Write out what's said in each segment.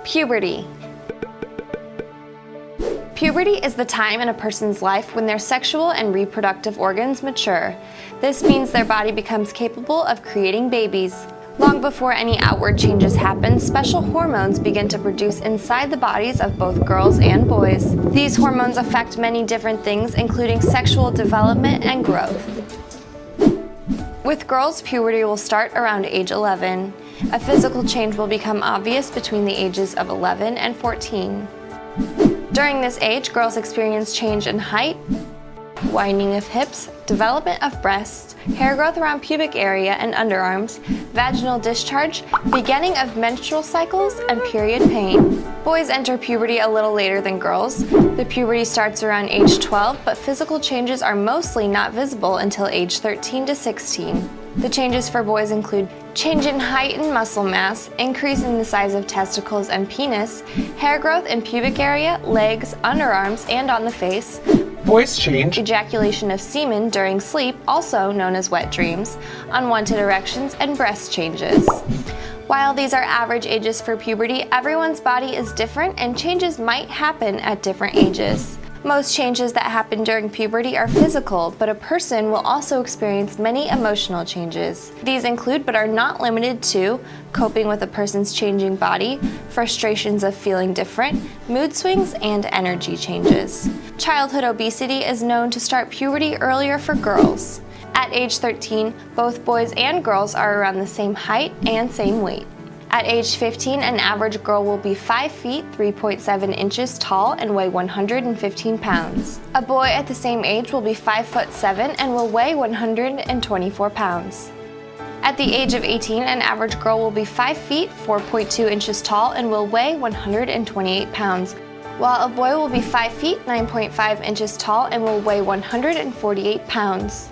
Puberty. Puberty is the time in a person's life when their sexual and reproductive organs mature. This means their body becomes capable of creating babies. Long before any outward changes happen, special hormones begin to produce inside the bodies of both girls and boys. These hormones affect many different things, including sexual development and growth. With girls, puberty will start around age 11. A physical change will become obvious between the ages of 11 and 14. During this age, girls experience change in height, widening of hips, development of breasts, hair growth around pubic area and underarms, vaginal discharge, beginning of menstrual cycles, and period pain. Boys enter puberty a little later than girls. The puberty starts around age 12, but physical changes are mostly not visible until age 13 to 16. The changes for boys include change in height and muscle mass, increase in the size of testicles and penis, hair growth in pubic area, legs, underarms, and on the face, voice change, ejaculation of semen during sleep, also known as wet dreams, unwanted erections, and breast changes. While these are average ages for puberty, everyone's body is different and changes might happen at different ages. Most changes that happen during puberty are physical, but a person will also experience many emotional changes. These include, but are not limited to, coping with a person's changing body, frustrations of feeling different, mood swings, and energy changes. Childhood obesity is known to start puberty earlier for girls. At age 13, both boys and girls are around the same height and same weight. At age 15, an average girl will be 5 feet 3.7 inches tall and weigh 115 pounds. A boy at the same age will be 5 foot 7 and will weigh 124 pounds. At the age of 18, an average girl will be 5 feet 4.2 inches tall and will weigh 128 pounds, while a boy will be 5 feet 9.5 inches tall and will weigh 148 pounds.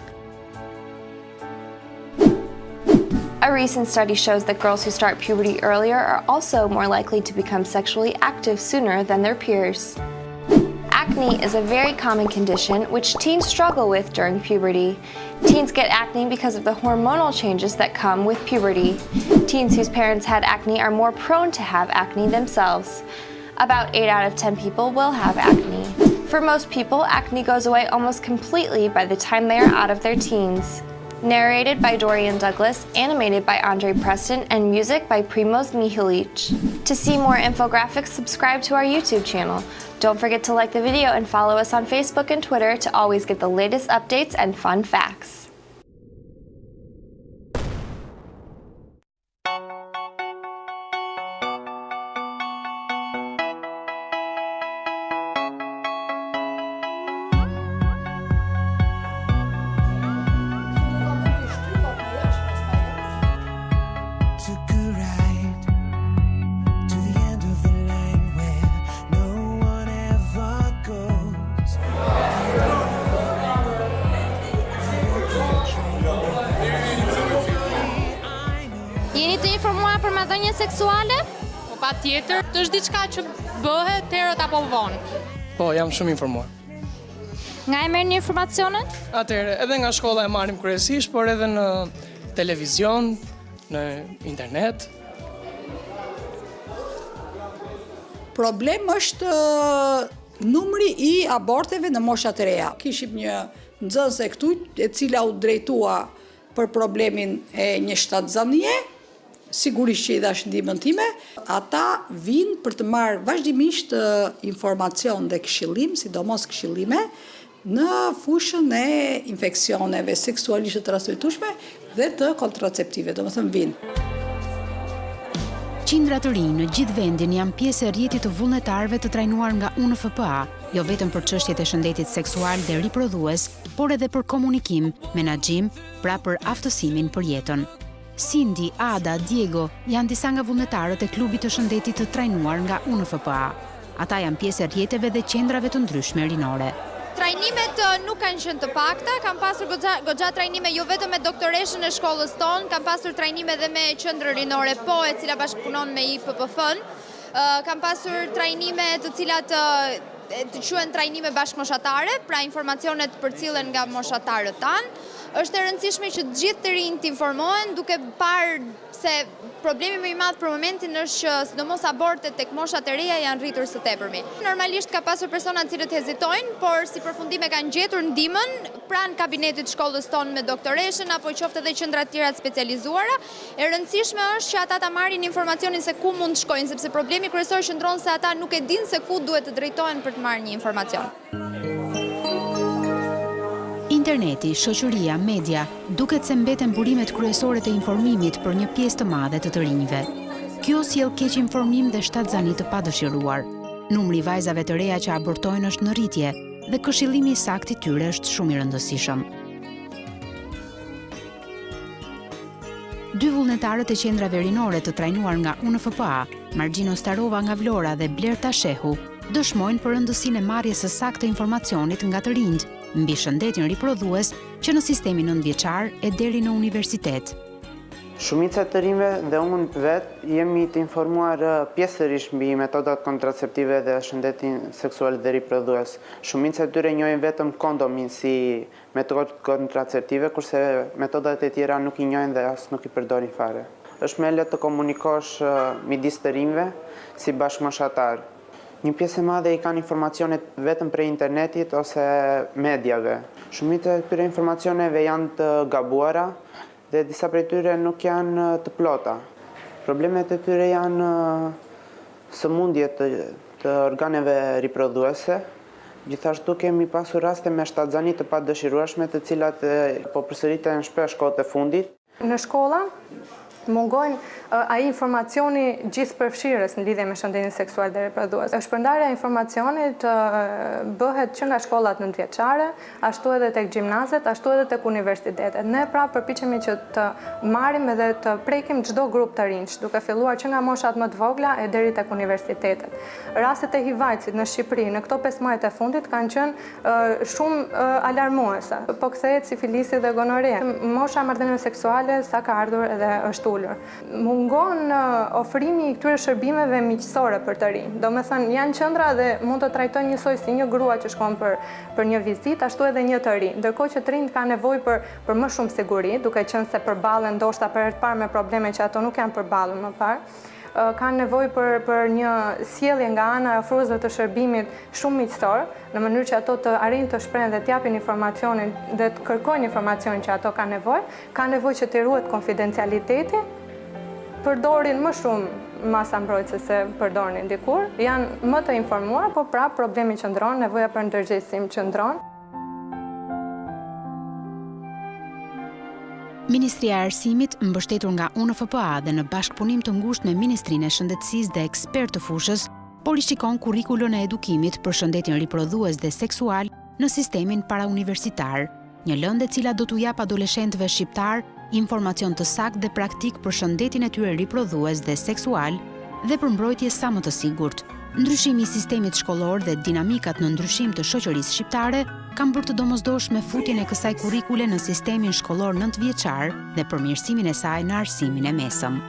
A recent study shows that girls who start puberty earlier are also more likely to become sexually active sooner than their peers. Acne is a very common condition which teens struggle with during puberty. Teens get acne because of the hormonal changes that come with puberty. Teens whose parents had acne are more prone to have acne themselves. About 8 out of 10 people will have acne. For most people, acne goes away almost completely by the time they are out of their teens. Narrated by Dorian Douglas, animated by Andre Preston, and music by Primoz Mihalic. To see more infographics, subscribe to our YouTube channel. Don't forget to like the video and follow us on Facebook and Twitter to always get the latest updates and fun facts. Jeni të informuar për marrëdhënie seksuale? Po patjetër, është diçka që bëhet herët apo vonë. Po, jam shumë informuar. Nga e merrni informacionet? Atëherë, edhe nga shkolla e marrim kryesisht, por edhe në televizion, në internet. Problem është numri I aborteve në moshat e reja. Kishim një nxënëse këtu e cila u drejtua për problemin e një shtatzanie, sigurisht që I dhash ndihmën time, ata vinë për të marrë vazhdimisht informacion dhe këshillim, sidomos këshillime, në fushën e infeksioneve seksualisht të transmetueshme dhe të kontraceptive, domethënë vinë. Qindra të rinj në gjithë vendin janë pjesë e rrjetit të vullnetarëve të trajnuar nga UNFPA, jo vetëm për çështjet e shëndetit seksual dhe riprodhues, por edhe për komunikim, menaxhim, pra për aftësimin për jetën. Cindy, Ada, Diego janë disa nga vullnetarët e klubit të shëndetit të trajnuar nga UNFPA. Ata janë pjesë e rrjeteve dhe qendrave të ndryshme rinore. Trajnimet nuk kanë qenë të pakta, kam pasur goxha trajnime jo vetëm me doktoreshën e shkollës tonë, kam pasur trajnime edhe me qendrën rinore Po, e cila bashkëpunon me IPPF-n. Kam pasur trajnime të cilat të quhen trajnime bashkëmoshatare, pra informacionet përcillen nga moshatarët tanë. Është e rëndësishme që të gjithë të rinjt të informohen duke parë se problemi më i madh për momentin është që sidomos abortet tek moshat e reja janë rritur së tepërmi. Normalisht ka pasur persona të cilët hezitojnë, por si përfundim e kanë gjetur ndihmën pranë kabinetit shkollës tonë me doktoreshën apo qoftë edhe qendra të tjera të specializuara. E rëndësishme është që ata ta marrin informacionin se ku mund të shkojnë, sepse problemi kryesor qëndron se ata nuk e dinë se ku duhet të drejtohen për të marrë një informacion. Interneti, shoqëria, media, duket se mbeten burimet kryesore të informimit për një pjesë të madhe të rinjve. Kjo sjell keq informim dhe shtatzani të padëshiruar. Numri i vajzave të reja që abortojnë është në rritje dhe këshillimi i saktë i tyre është shumë i rëndësishëm. Dy vullnetarët e qendrave rinore të trajnuar nga UNFPA, Margjino Starova nga Vlora dhe Blerta Shehu, dëshmojnë për rëndësinë e marrjes së saktë të informacionit nga të rinjt mbi shëndetin riprodhues që në sistemin nëntëvjeçar e deri në universitet. Shumica të rinjve dhe unë vetë jemi të informuar pjesërisht mbi metodat kontraceptive dhe shëndetin seksual dhe riprodhues. Shumica të tyre njohin vetëm kondomin si metodë kontraceptive, kurse metodat e tjera nuk i njohin dhe as nuk i përdorin fare. Është më lehtë të komunikosh midis të rinjve si bashkëmoshatar. Një pjesë e madhe i kanë informacionet vetëm prej internetit ose mediave. Shumica e këtyre informacioneve janë të gabuara dhe disa prej tyre nuk janë të plota. Problemet e tyre janë sëmundje të organeve riprodhuese. Gjithashtu kemi pasur raste me shtatzani të padëshirueshme të cilat po përsëriten shpesh kohët e fundit. Në shkolla mungojnë ai informacioni gjithëpërfshirës në lidhje me shëndetin seksual dhe riprodhues. Shpërndarja e informacionit bëhet që nga shkollat nëntëvjeçare, ashtu edhe tek gjimnazet, ashtu edhe tek universitetet. Ne pra përpiqemi që të marrim edhe të prekim çdo grup të rinj, duke filluar që nga moshat më të vogla e deri tek universitetet. Rastet e HIV-it në Shqipëri në këto 5 muajt e fundit kanë qenë shumë alarmuese. Po kthehet sifilisi dhe gonorea. Mosha e marrëdhënieve seksuale sa ka ardhur edhe është mungon ofrimi i këtyre shërbimeve miqësore për të rinj. Domethënë janë qendra dhe mund të trajtojnë njësoj si një grua që shkon për një vizitë, ashtu edhe një të rinj. Ndërkohë që të rinjt kanë nevojë për më shumë siguri, duke qenë se përballen ndoshta për herë të parë me probleme që ato nuk janë përballur më parë. Kanë nevojë për një sjellje nga ana e ofruesve të shërbimit shumë miqësor, në mënyrë që ato të arrijnë të shprehen dhe të japin informacionin dhe të kërkojnë informacionin që ato kanë nevojë që të ruhet konfidencialiteti, përdorin më shumë masa mbrojtëse se përdornin dikur, janë më të informuar, po pra problemi qëndron, nevoja për ndërgjegjësim qëndron. Ministria e Arsimit, mbështetur nga UNFPA dhe në bashkëpunim të ngushtë me Ministrinë e Shëndetësisë dhe ekspert të fushës, po rishikon kurrikulën e edukimit për shëndetin riprodhues dhe seksual në sistemin parauniversitar, një lëndë e cila do t'u jap adoleshentëve shqiptar informacion të saktë dhe praktik për shëndetin e tyre riprodhues dhe seksual dhe për mbrojtje sa më të sigurt. Ndryshimi i sistemit shkollor dhe dinamikat në ndryshim të shoqërisë shqiptare kanë bërë të domosdoshme futjen e kësaj kurrikule në sistemin shkollor nëntëvjeçar dhe përmirësimin e saj në arsimin e mesëm.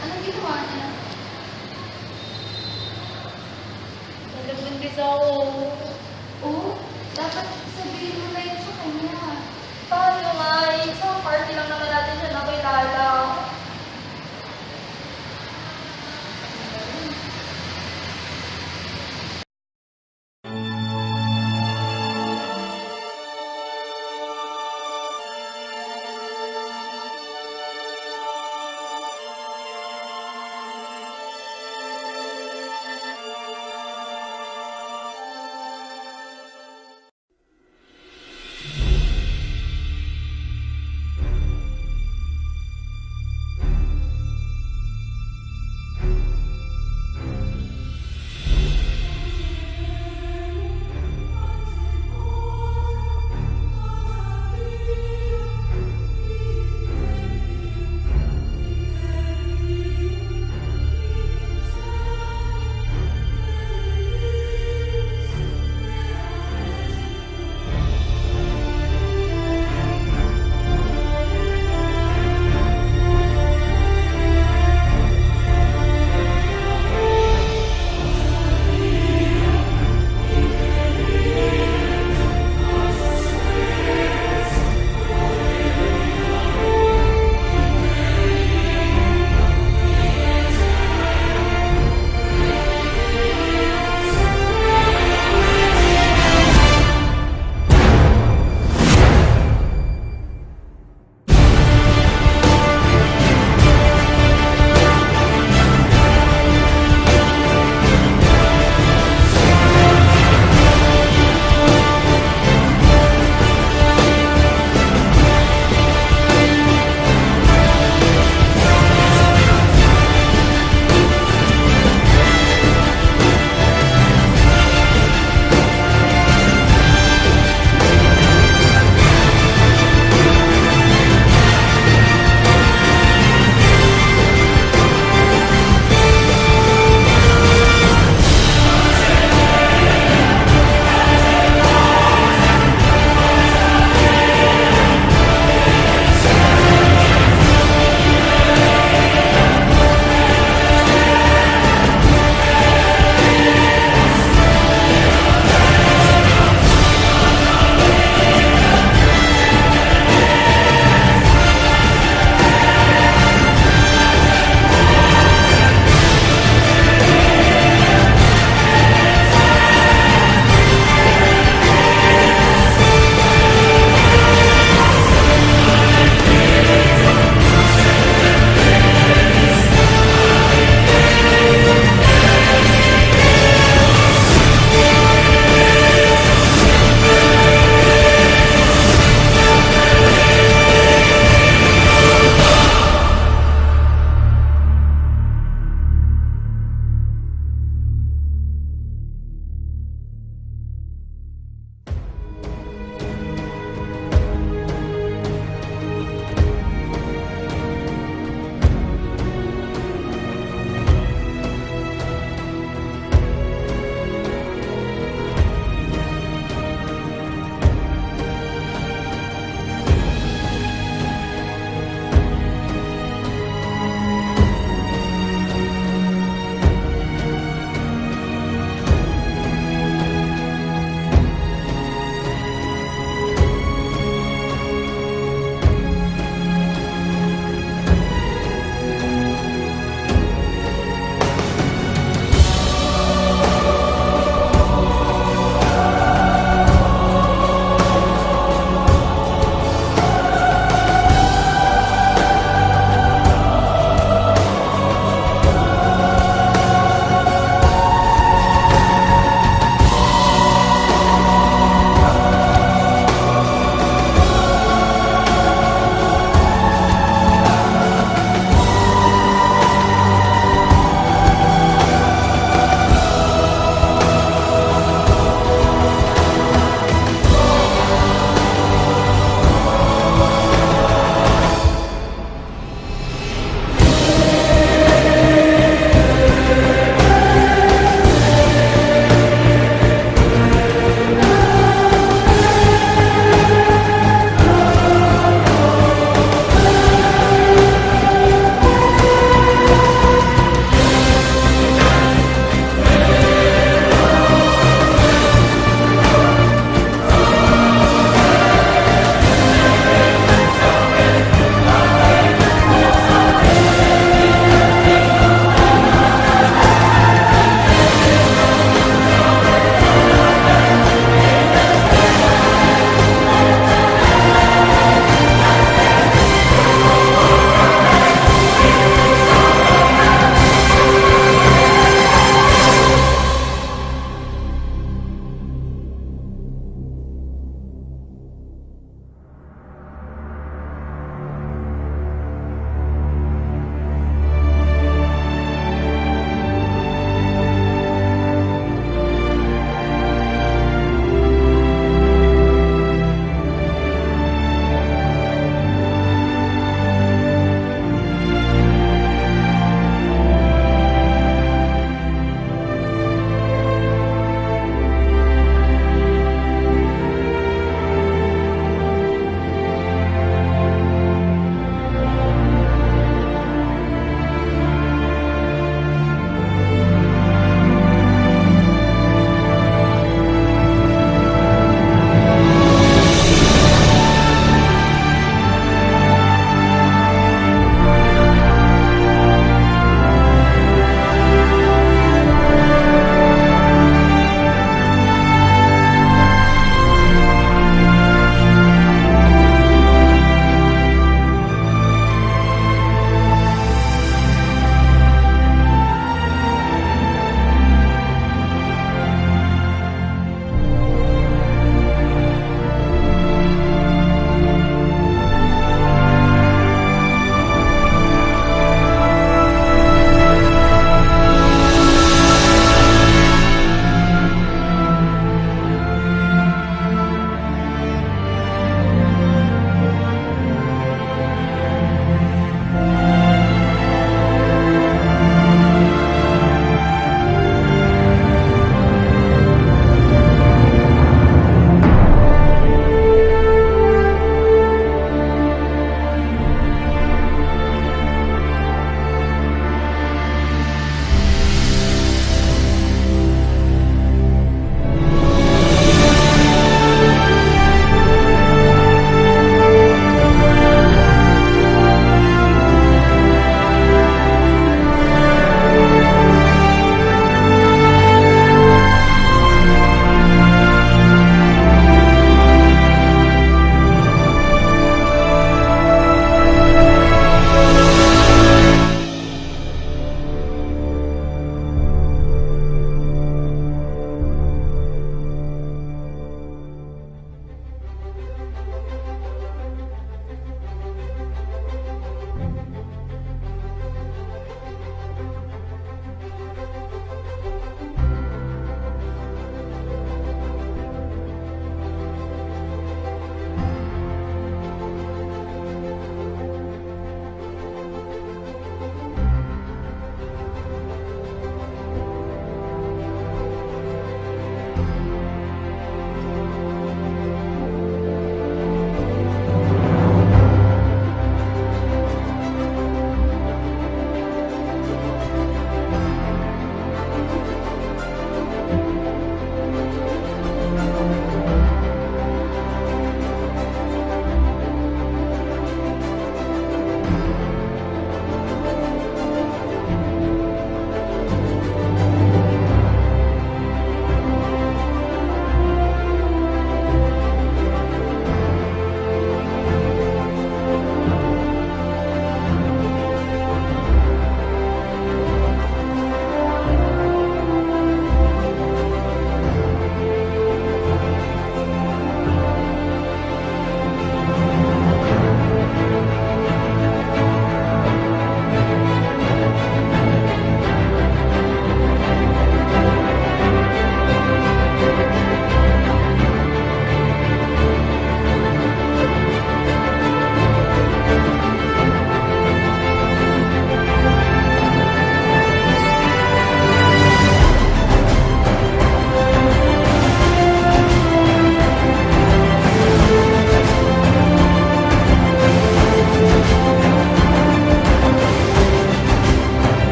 Anong ginawa niya? Nagbuntis ako. Oo? Dapat sabihin mo na yun sa kanya. Paano nga? Sa party lang naman natin siya nakilala.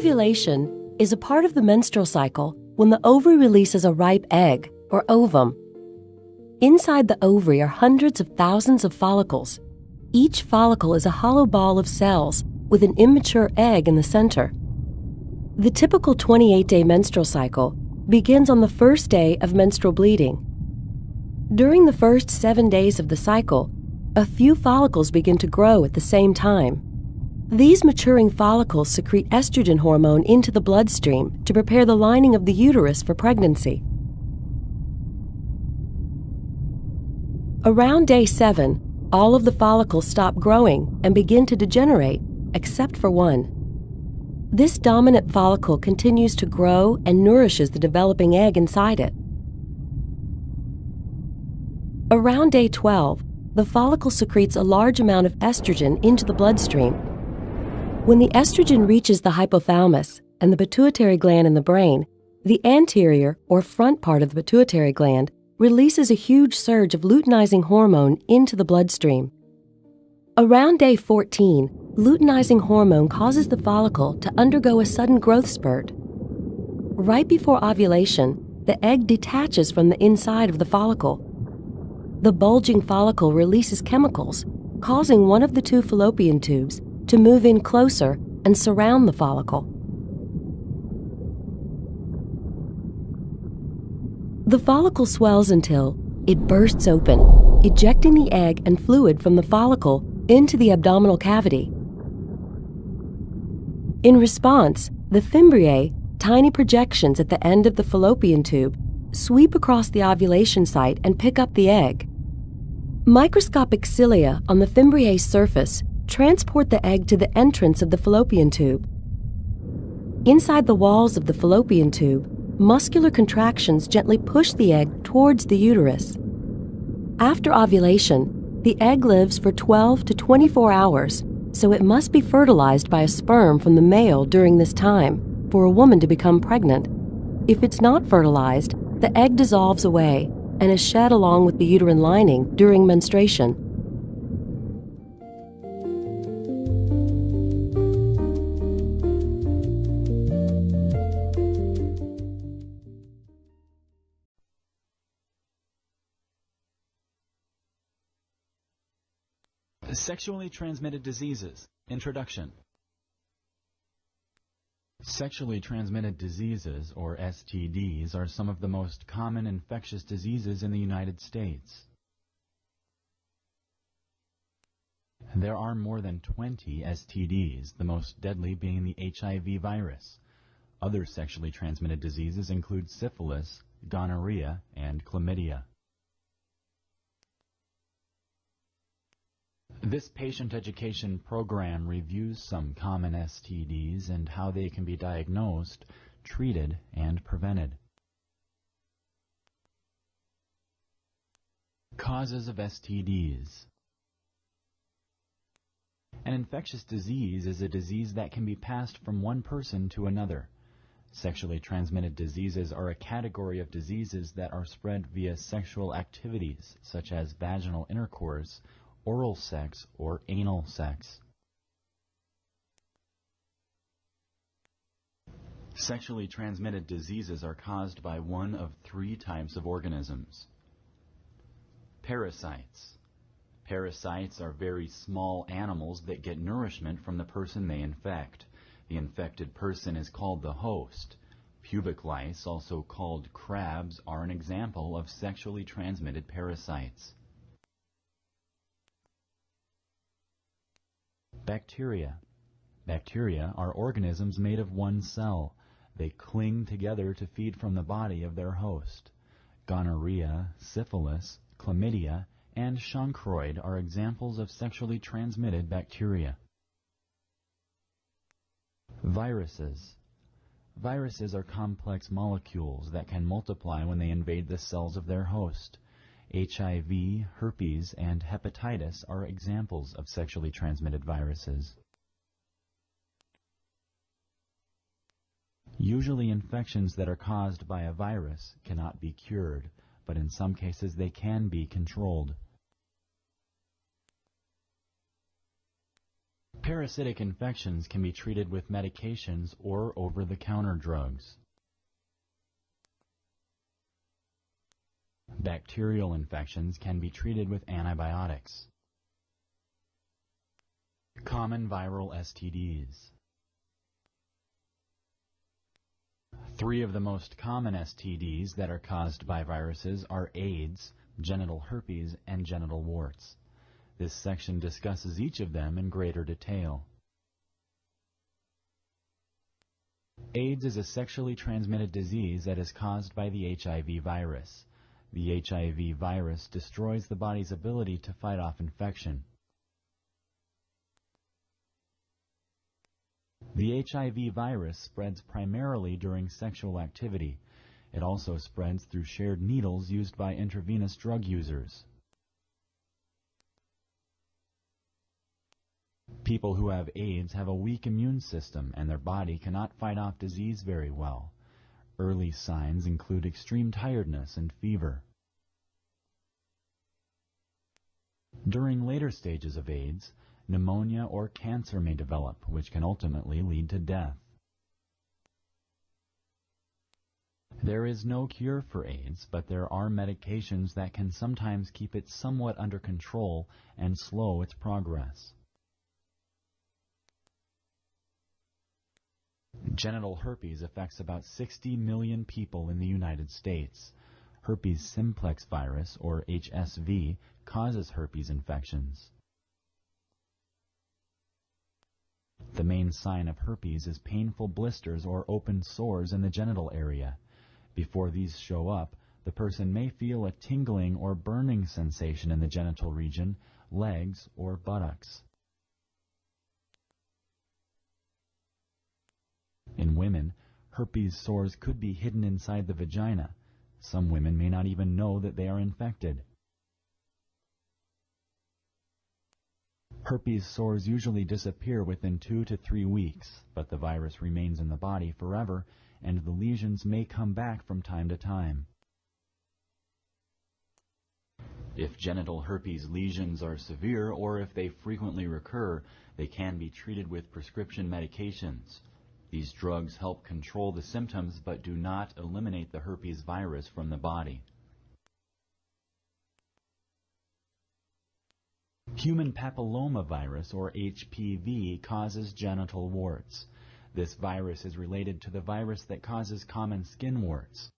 Ovulation is a part of the menstrual cycle when the ovary releases a ripe egg, or ovum. Inside the ovary are hundreds of thousands of follicles. Each follicle is a hollow ball of cells with an immature egg in the center. The typical 28-day menstrual cycle begins on the first day of menstrual bleeding. During the first 7 days of the cycle, a few follicles begin to grow at the same time. These maturing follicles secrete estrogen hormone into the bloodstream to prepare the lining of the uterus for pregnancy. Around day 7, all of the follicles stop growing and begin to degenerate, except for one. This dominant follicle continues to grow and nourishes the developing egg inside it. Around day 12, the follicle secretes a large amount of estrogen into the bloodstream. When the estrogen reaches the hypothalamus and the pituitary gland in the brain, the anterior or front part of the pituitary gland releases a huge surge of luteinizing hormone into the bloodstream. Around day 14, luteinizing hormone causes the follicle to undergo a sudden growth spurt. Right before ovulation, the egg detaches from the inside of the follicle. The bulging follicle releases chemicals, causing one of the two fallopian tubes to move in closer and surround the follicle. The follicle swells until it bursts open, ejecting the egg and fluid from the follicle into the abdominal cavity. In response, the fimbriae, tiny projections at the end of the fallopian tube, sweep across the ovulation site and pick up the egg. Microscopic cilia on the fimbriae surface transport the egg to the entrance of the fallopian tube. Inside the walls of the fallopian tube, muscular contractions gently push the egg towards the uterus. After ovulation, the egg lives for 12 to 24 hours, so it must be fertilized by a sperm from the male during this time for a woman to become pregnant. If it's not fertilized, the egg dissolves away and is shed along with the uterine lining during menstruation. Sexually transmitted diseases. Introduction. Sexually transmitted diseases, or STDs, are some of the most common infectious diseases in the United States. There are more than 20 STDs, the most deadly being the HIV virus. Other sexually transmitted diseases include syphilis, gonorrhea, and chlamydia. This patient education program reviews some common STDs and how they can be diagnosed, treated, and prevented. Causes of STDs. An infectious disease is a disease that can be passed from one person to another. Sexually transmitted diseases are a category of diseases that are spread via sexual activities, such as vaginal intercourse, oral sex, or anal sex. Sexually transmitted diseases are caused by one of 3 types of organisms. Parasites. Parasites are very small animals that get nourishment from the person they infect. The infected person is called the host. Pubic lice, also called crabs, are an example of sexually transmitted parasites. Bacteria. Bacteria are organisms made of one cell. They cling together to feed from the body of their host. Gonorrhea, syphilis, chlamydia, and chancroid are examples of sexually transmitted bacteria. Viruses. Viruses are complex molecules that can multiply when they invade the cells of their host. HIV, herpes, and hepatitis are examples of sexually transmitted viruses. Usually infections that are caused by a virus cannot be cured, but in some cases they can be controlled. Parasitic infections can be treated with medications or over-the-counter drugs. Bacterial infections can be treated with antibiotics. Common viral STDs. 3 of the most common STDs that are caused by viruses are AIDS, genital herpes, and genital warts. This section discusses each of them in greater detail. AIDS is a sexually transmitted disease that is caused by the HIV virus. The HIV virus destroys the body's ability to fight off infection. The HIV virus spreads primarily during sexual activity. It also spreads through shared needles used by intravenous drug users. People who have AIDS have a weak immune system and their body cannot fight off disease very well. Early signs include extreme tiredness and fever. During later stages of AIDS, pneumonia or cancer may develop, which can ultimately lead to death. There is no cure for AIDS, but there are medications that can sometimes keep it somewhat under control and slow its progress. Genital herpes affects about 60 million people in the United States. Herpes simplex virus, or HSV, causes herpes infections. The main sign of herpes is painful blisters or open sores in the genital area. Before these show up, the person may feel a tingling or burning sensation in the genital region, legs, or buttocks. In women, herpes sores could be hidden inside the vagina. Some women may not even know that they are infected. Herpes sores usually disappear within 2 to 3 weeks, but the virus remains in the body forever, and the lesions may come back from time to time. If genital herpes lesions are severe or if they frequently recur, they can be treated with prescription medications. These drugs help control the symptoms but do not eliminate the herpes virus from the body. Human papillomavirus, or HPV, causes genital warts. This virus is related to the virus that causes common skin warts.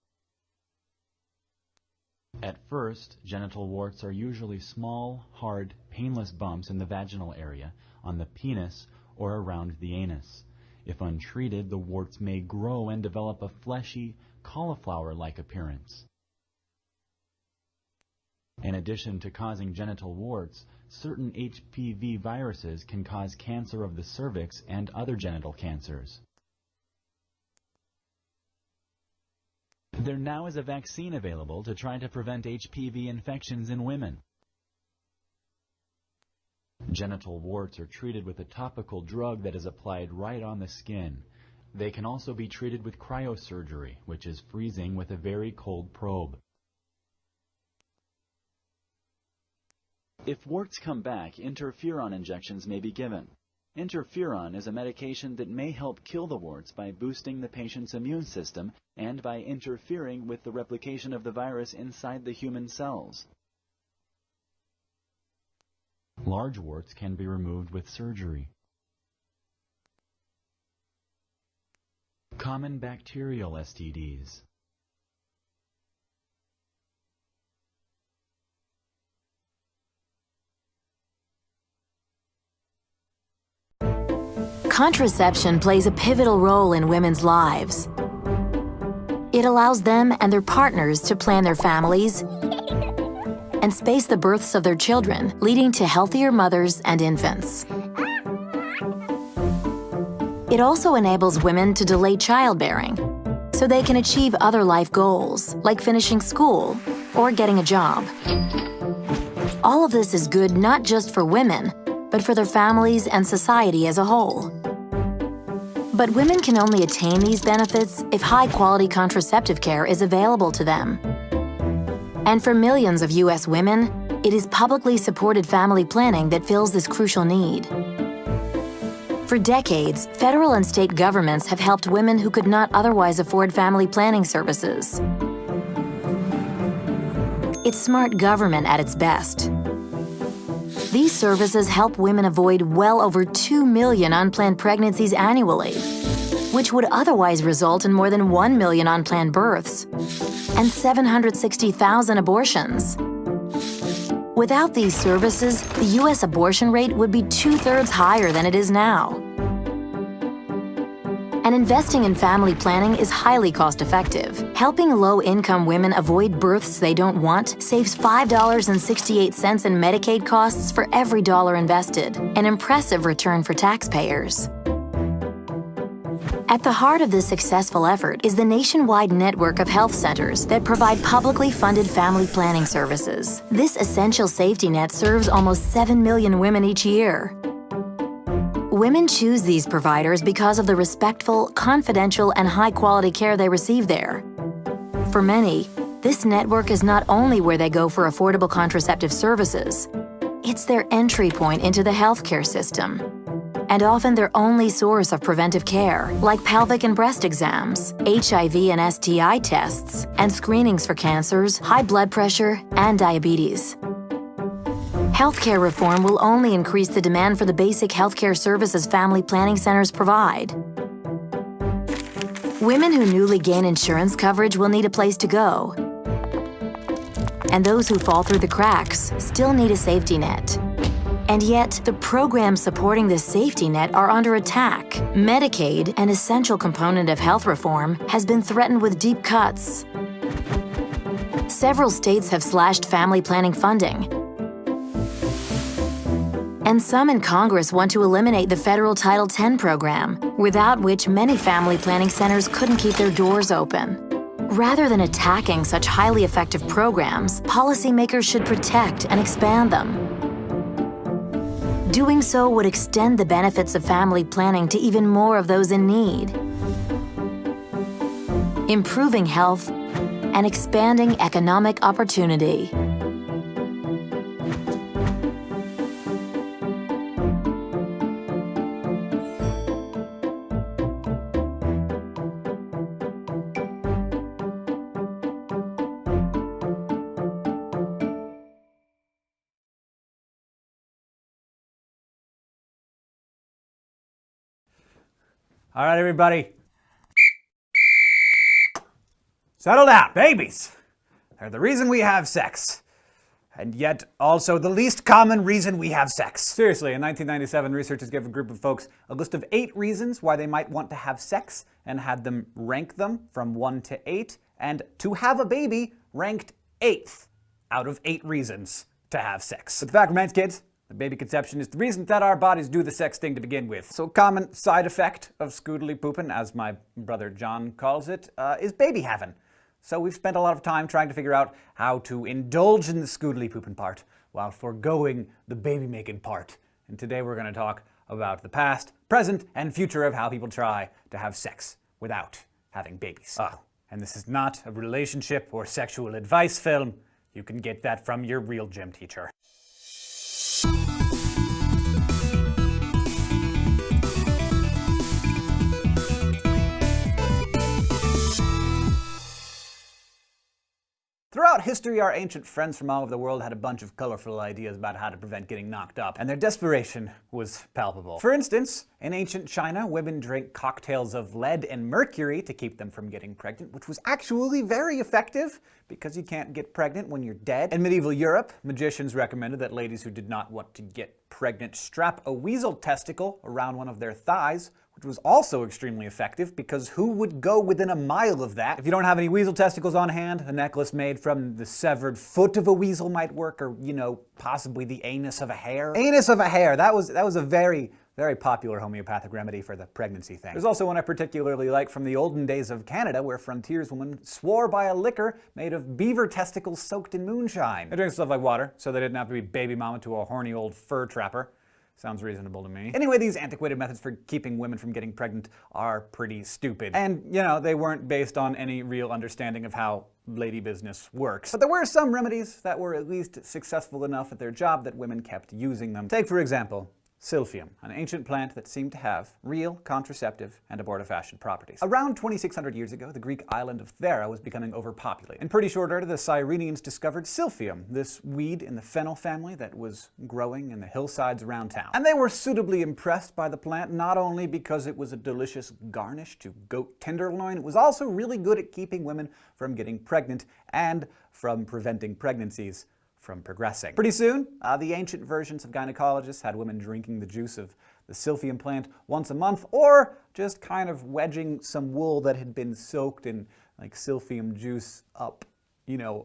At first, genital warts are usually small, hard, painless bumps in the vaginal area, on the penis, or around the anus. If untreated, the warts may grow and develop a fleshy, cauliflower-like appearance. In addition to causing genital warts, certain HPV viruses can cause cancer of the cervix and other genital cancers. There now is a vaccine available to try to prevent HPV infections in women. Genital warts are treated with a topical drug that is applied right on the skin. They can also be treated with cryosurgery, which is freezing with a very cold probe. If warts come back, interferon injections may be given. Interferon is a medication that may help kill the warts by boosting the patient's immune system and by interfering with the replication of the virus inside the human cells. Large warts can be removed with surgery. Common bacterial STDs. Contraception plays a pivotal role in women's lives. It allows them and their partners to plan their families and space the births of their children, leading to healthier mothers and infants. It also enables women to delay childbearing so they can achieve other life goals, like finishing school or getting a job. All of this is good not just for women, but for their families and society as a whole. But women can only attain these benefits if high-quality contraceptive care is available to them. And for millions of U.S. women, it is publicly supported family planning that fills this crucial need. For decades, federal and state governments have helped women who could not otherwise afford family planning services. It's smart government at its best. These services help women avoid well over 2 million unplanned pregnancies annually, which would otherwise result in more than 1 million unplanned births and 760,000 abortions. Without these services, the U.S. abortion rate would be 2/3 higher than it is now. And investing in family planning is highly cost-effective. Helping low-income women avoid births they don't want saves $5.68 in Medicaid costs for every dollar invested, an impressive return for taxpayers. At the heart of this successful effort is the nationwide network of health centers that provide publicly funded family planning services. This essential safety net serves almost 7 million women each year. Women choose these providers because of the respectful, confidential, and high-quality care they receive there. For many, this network is not only where they go for affordable contraceptive services, it's their entry point into the healthcare system, and often their only source of preventive care, like pelvic and breast exams, HIV and STI tests, and screenings for cancers, high blood pressure, and diabetes. Healthcare reform will only increase the demand for the basic healthcare services family planning centers provide. Women who newly gain insurance coverage will need a place to go. And those who fall through the cracks still need a safety net. And yet, the programs supporting this safety net are under attack. Medicaid, an essential component of health reform, has been threatened with deep cuts. Several states have slashed family planning funding. And some in Congress want to eliminate the federal Title X program, without which many family planning centers couldn't keep their doors open. Rather than attacking such highly effective programs, policymakers should protect and expand them. Doing so would extend the benefits of family planning to even more of those in need, improving health and expanding economic opportunity. All right, everybody. Settle down. Babies. They're the reason we have sex. And yet also the least common reason we have sex. Seriously, in 1997, researchers gave a group of folks a list of 8 reasons why they might want to have sex and had them rank them from 1 to 8. And to have a baby ranked 8th out of 8 reasons to have sex. But the fact remains, kids, the baby conception is the reason that our bodies do the sex thing to begin with. So a common side effect of scoodly poopin', as my brother John calls it, is baby having. So we've spent a lot of time trying to figure out how to indulge in the scoodly poopin' part while foregoing the baby making part. And today we're going to talk about the past, present, and future of how people try to have sex without having babies. Oh, and this is not a relationship or sexual advice film. You can get that from your real gym teacher. Throughout history, our ancient friends from all over the world had a bunch of colorful ideas about how to prevent getting knocked up, and their desperation was palpable. For instance, in ancient China, women drank cocktails of lead and mercury to keep them from getting pregnant, which was actually very effective because you can't get pregnant when you're dead. In medieval Europe, magicians recommended that ladies who did not want to get pregnant strap a weasel testicle around one of their thighs, which was also extremely effective because who would go within a mile of that? If you don't have any weasel testicles on hand, a necklace made from the severed foot of a weasel might work, or, you know, possibly the anus of a hare. Anus of a hare, that was a very popular homeopathic remedy for the pregnancy thing. There's also one I particularly like from the olden days of Canada, where frontierswomen swore by a liquor made of beaver testicles soaked in moonshine. They drank stuff like water, so they didn't have to be baby mama to a horny old fur trapper. Sounds reasonable to me. Anyway, these antiquated methods for keeping women from getting pregnant are pretty stupid. And, you know, they weren't based on any real understanding of how lady business works. But there were some remedies that were at least successful enough at their job that women kept using them. Take, for example, silphium, an ancient plant that seemed to have real contraceptive and abortifacient properties. Around 2,600 years ago, the Greek island of TThS was becoming overpopulated. In pretty short order, the Cyrenians discovered silphium, this weed in the fennel family that was growing in the hillsides around town. And they were suitably impressed by the plant, not only because it was a delicious garnish to goat tenderloin, it was also really good at keeping women from getting pregnant and from preventing pregnancies from progressing. Pretty soon, the ancient versions of gynecologists had women drinking the juice of the silphium plant once a month, or just kind of wedging some wool that had been soaked in like silphium juice up,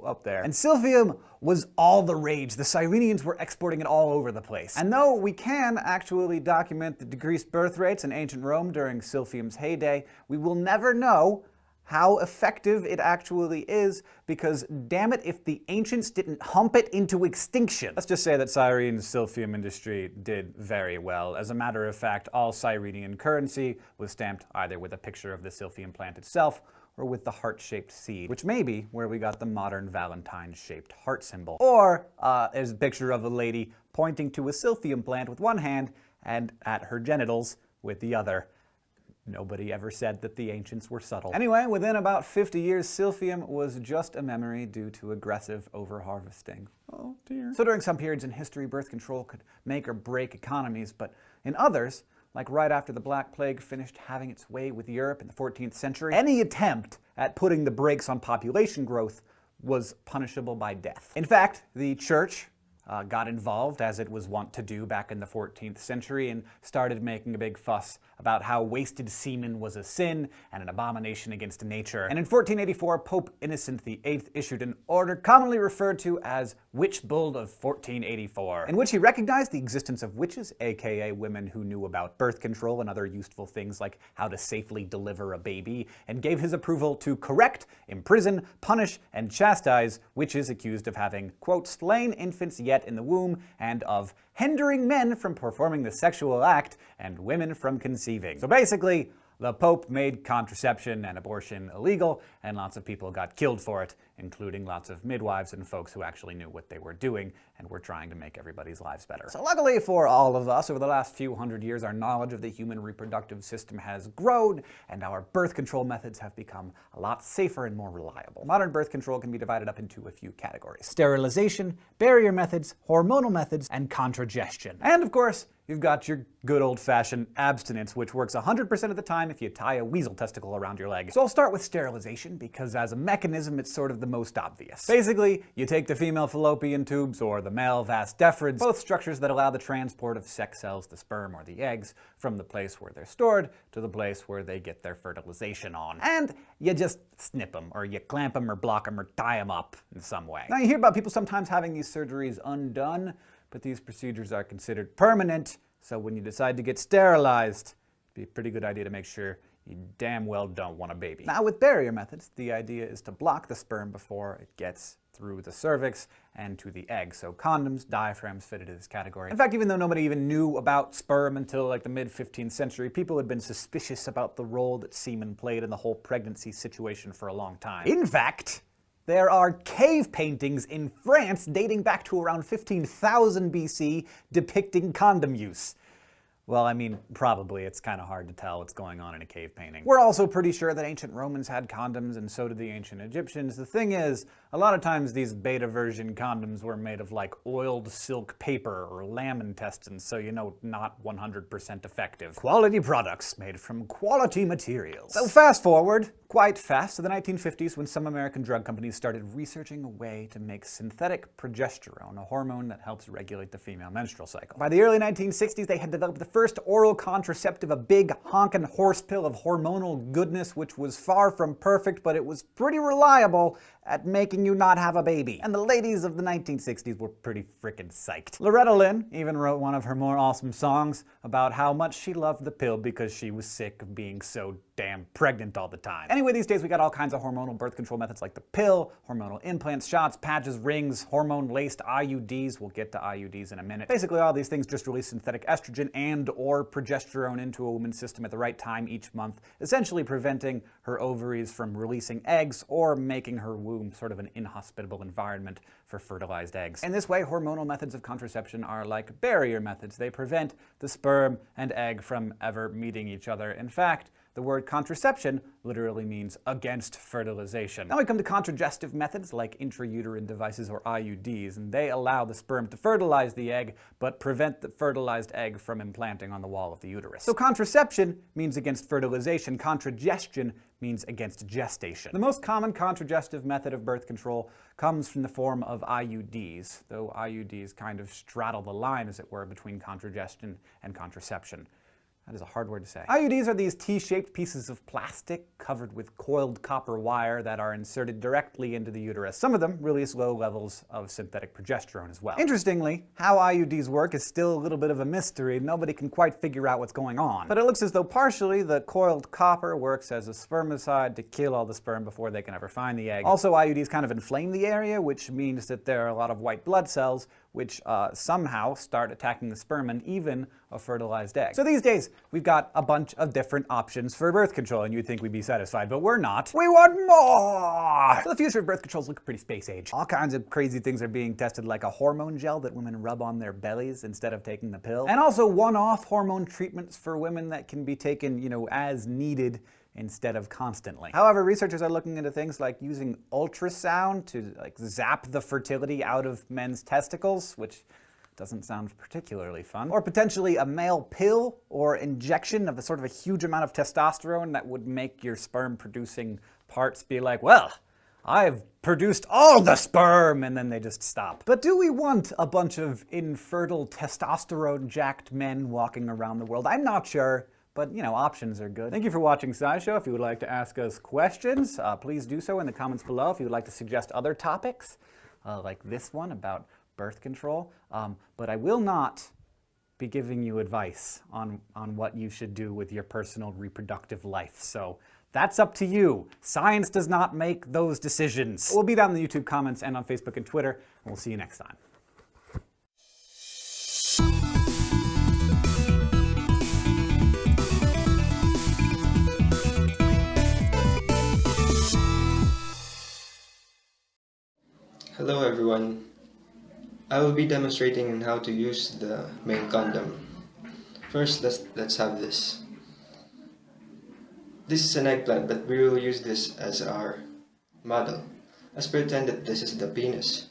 up there. And silphium was all the rage. The Cyrenians were exporting it all over the place. And though we can actually document the decreased birth rates in ancient Rome during silphium's heyday, we will never know how effective it actually is, because damn it if the ancients didn't hump it into extinction. Let's just say that Cyrene's silphium industry did very well. As a matter of fact, all Cyrenian currency was stamped either with a picture of the silphium plant itself or with the heart-shaped seed, which may be where we got the modern Valentine-shaped heart symbol. Or there's a picture of a lady pointing to a silphium plant with one hand and at her genitals with the other. Nobody ever said that the ancients were subtle. Anyway, within about 50 years, silphium was just a memory due to aggressive overharvesting. Oh dear. So during some periods in history, birth control could make or break economies, but in others, like right after the Black Plague finished having its way with Europe in the 14th century, any attempt at putting the brakes on population growth was punishable by death. In fact, the church got involved, as it was wont to do back in the 14th century, and started making a big fuss about how wasted semen was a sin and an abomination against nature. And in 1484, Pope Innocent VIII issued an order commonly referred to as Witch Bull of 1484, in which he recognized the existence of witches, aka women who knew about birth control and other useful things like how to safely deliver a baby, and gave his approval to correct, imprison, punish, and chastise witches accused of having, quote, slain infants yet in the womb, and of hindering men from performing the sexual act and women from conceiving. So basically, the Pope made contraception and abortion illegal, and lots of people got killed for it, including lots of midwives and folks who actually knew what they were doing and were trying to make everybody's lives better. So luckily for all of us, over the last few hundred years, our knowledge of the human reproductive system has grown, and our birth control methods have become a lot safer and more reliable. Modern birth control can be divided up into a few categories: sterilization, barrier methods, hormonal methods, and contragestion. And of course, you've got your good old-fashioned abstinence, which works 100% of the time if you tie a weasel testicle around your leg. So I'll start with sterilization, because as a mechanism, it's sort of the most obvious. Basically, you take the female fallopian tubes or the male vas deferens, both structures that allow the transport of sex cells, the sperm or the eggs, from the place where they're stored to the place where they get their fertilization on. And you just snip them, or you clamp them, or block them, or tie them up in some way. Now, you hear about people sometimes having these surgeries undone, but these procedures are considered permanent, so when you decide to get sterilized, it'd be a pretty good idea to make sure you damn well don't want a baby. Now, with barrier methods, the idea is to block the sperm before it gets through the cervix and to the egg. So condoms, diaphragms fit into this category. In fact, even though nobody even knew about sperm until like the mid-15th century, people had been suspicious about the role that semen played in the whole pregnancy situation for a long time. In fact, there are cave paintings in France dating back to around 15,000 BC depicting condom use. Well, I mean, probably. It's kind of hard to tell what's going on in a cave painting. We're also pretty sure that ancient Romans had condoms, and so did the ancient Egyptians. The thing is, a lot of times these beta version condoms were made of like oiled silk paper or lamb intestines, so not 100% effective. Quality products made from quality materials. So fast forward, quite fast, to the 1950s, when some American drug companies started researching a way to make synthetic progesterone, a hormone that helps regulate the female menstrual cycle. By the early 1960s, they had developed the first oral contraceptive, a big honkin' horse pill of hormonal goodness, which was far from perfect, but it was pretty reliable at making you not have a baby. And the ladies of the 1960s were pretty frickin' psyched. Loretta Lynn even wrote one of her more awesome songs about how much she loved the pill because she was sick of being so damn pregnant all the time. Anyway, these days we got all kinds of hormonal birth control methods like the pill, hormonal implants, shots, patches, rings, hormone-laced IUDs. We'll get to IUDs in a minute. Basically, all these things just release synthetic estrogen and or progesterone into a woman's system at the right time each month, essentially preventing her ovaries from releasing eggs or making her womb womb sort of an inhospitable environment for fertilized eggs. In this way, hormonal methods of contraception are like barrier methods. They prevent the sperm and egg from ever meeting each other. In fact, the word contraception literally means against fertilization. Now we come to contragestive methods like intrauterine devices or IUDs, and they allow the sperm to fertilize the egg, but prevent the fertilized egg from implanting on the wall of the uterus. So contraception means against fertilization. Contragestion means against gestation. The most common contragestive method of birth control comes from the form of IUDs, though IUDs kind of straddle the line, as it were, between contragestion and contraception. That is a hard word to say. IUDs are these T-shaped pieces of plastic covered with coiled copper wire that are inserted directly into the uterus. Some of them release low levels of synthetic progesterone as well. Interestingly, how IUDs work is still a little bit of a mystery. Nobody can quite figure out what's going on. But it looks as though partially the coiled copper works as a spermicide to kill all the sperm before they can ever find the egg. Also, IUDs kind of inflame the area, which means that there are a lot of white blood cells which somehow start attacking the sperm and even a fertilized egg. So these days, we've got a bunch of different options for birth control, and you'd think we'd be satisfied, but we're not. We want more! So the future of birth controls look pretty space age. All kinds of crazy things are being tested, like a hormone gel that women rub on their bellies instead of taking the pill. And also one-off hormone treatments for women that can be taken, as needed instead of constantly. However, researchers are looking into things like using ultrasound to zap the fertility out of men's testicles, which doesn't sound particularly fun. Or potentially a male pill or injection of a sort of a huge amount of testosterone that would make your sperm producing parts be like, well, I've produced all the sperm, and then they just stop. But do we want a bunch of infertile testosterone-jacked men walking around the world? I'm not sure. But, options are good. Thank you for watching SciShow. If you would like to ask us questions, please do so in the comments below. If you would like to suggest other topics, like this one about birth control. But I will not be giving you advice on what you should do with your personal reproductive life. So that's up to you. Science does not make those decisions. We'll be down in the YouTube comments and on Facebook and Twitter, and we'll see you next time. Hello everyone. I will be demonstrating on how to use the male condom. First, let's have this. This is an eggplant, but we will use this as our model. Let's pretend that this is the penis.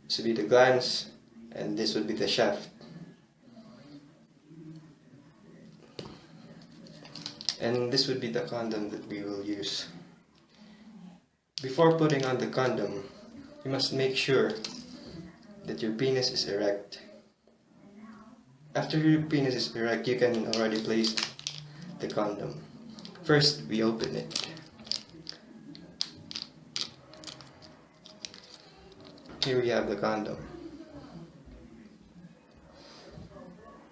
This would be the glans, and this would be the shaft. And this would be the condom that we will use. Before putting on the condom, you must make sure that your penis is erect. After your penis is erect, you can already place the condom. First, we open it. Here we have the condom.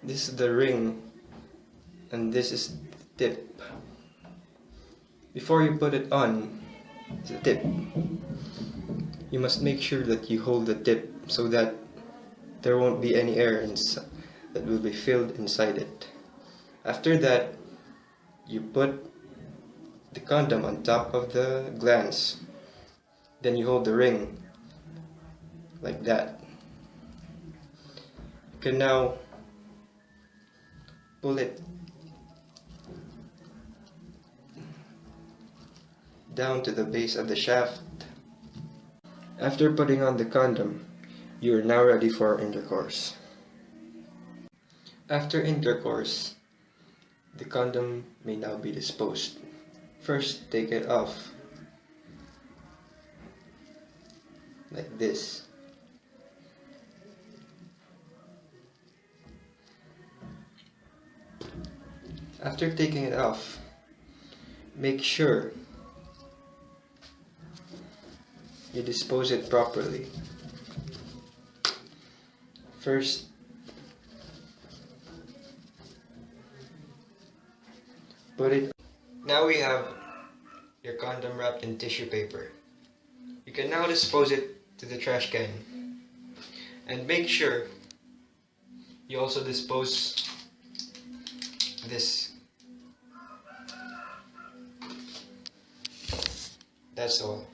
This is the ring, and this is the tip. Before you put it on, the tip, you must make sure that you hold the tip so that there won't be any air that will be filled inside it. After that, you put the condom on top of the glans. Then you hold the ring like that. You can now pull it down to the base of the shaft. After putting on the condom, you are now ready for intercourse. After intercourse, the condom may now be disposed. First, take it off, like this. After taking it off, make sure you dispose it properly. First, put it. Now we have your condom wrapped in tissue paper. You can now dispose it to the trash can. And make sure you also dispose this. That's all.